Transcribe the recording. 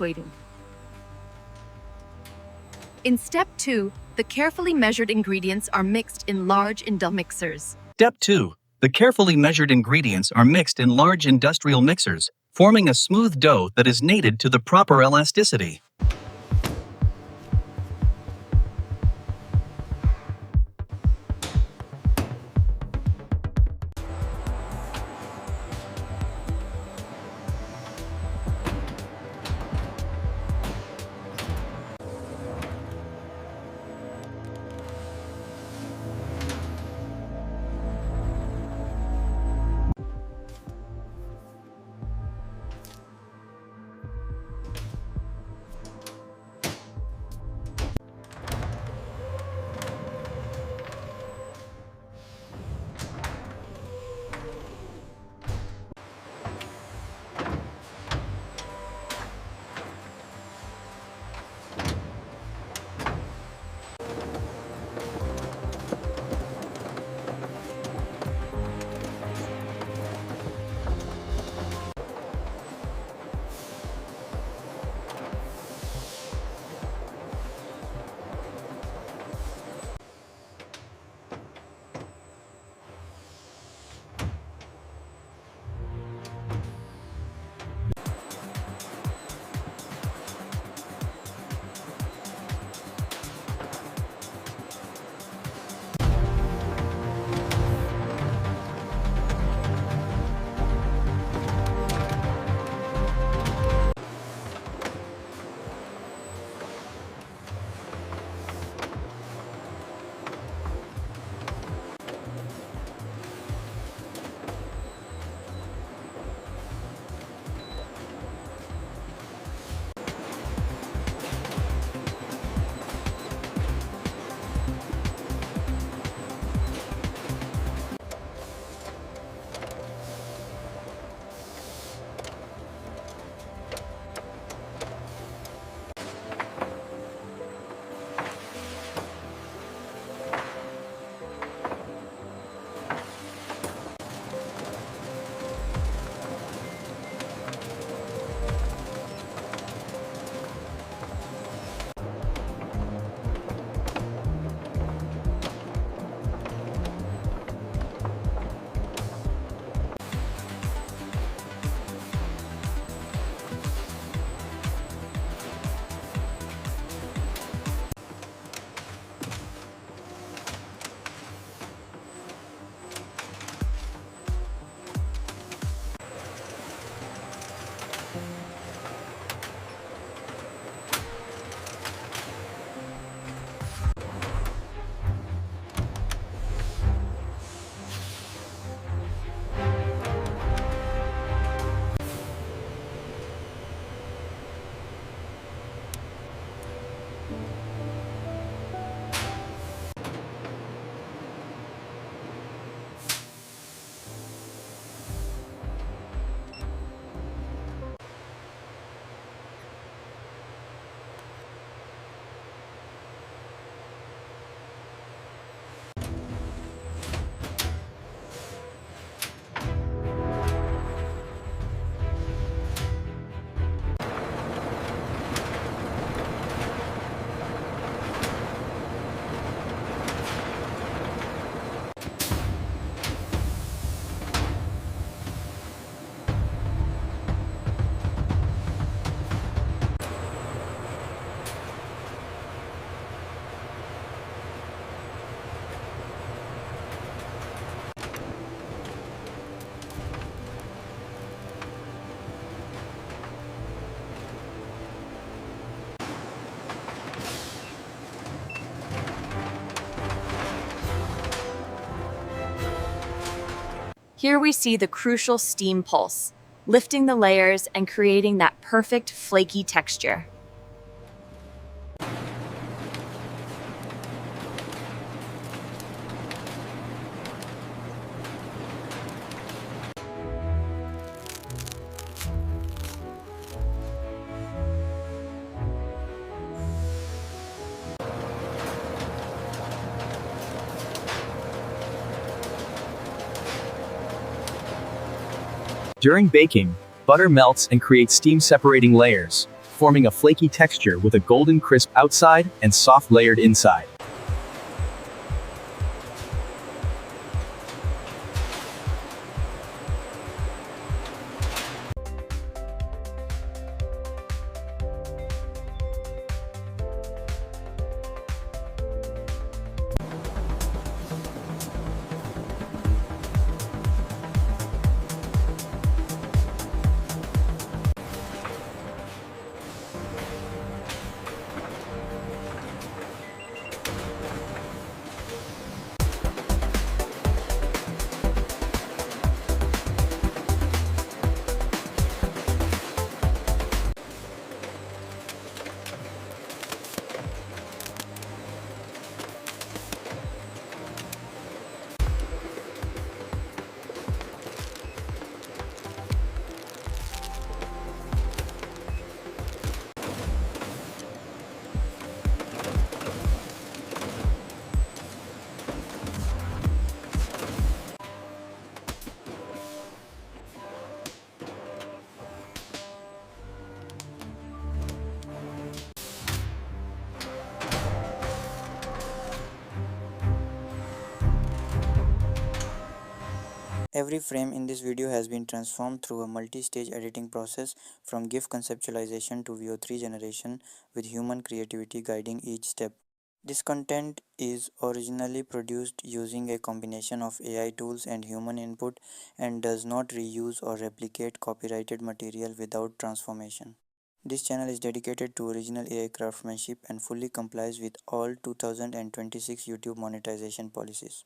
waiting. In step 2, the carefully measured ingredients are mixed in large industrial mixers. Step 2. The carefully measured ingredients are mixed in large industrial mixers, forming a smooth dough that is kneaded to the proper elasticity. Here we see the crucial steam pulse, lifting the layers and creating that perfect flaky texture. During baking, butter melts and creates steam-separating layers, forming a flaky texture with a golden crisp outside and soft layered inside. Every frame in this video has been transformed through a multi-stage editing process from GIF conceptualization to VO3 generation with human creativity guiding each step. This content is originally produced using a combination of AI tools and human input and does not reuse or replicate copyrighted material without transformation. This channel is dedicated to original AI craftsmanship and fully complies with all 2026 YouTube monetization policies.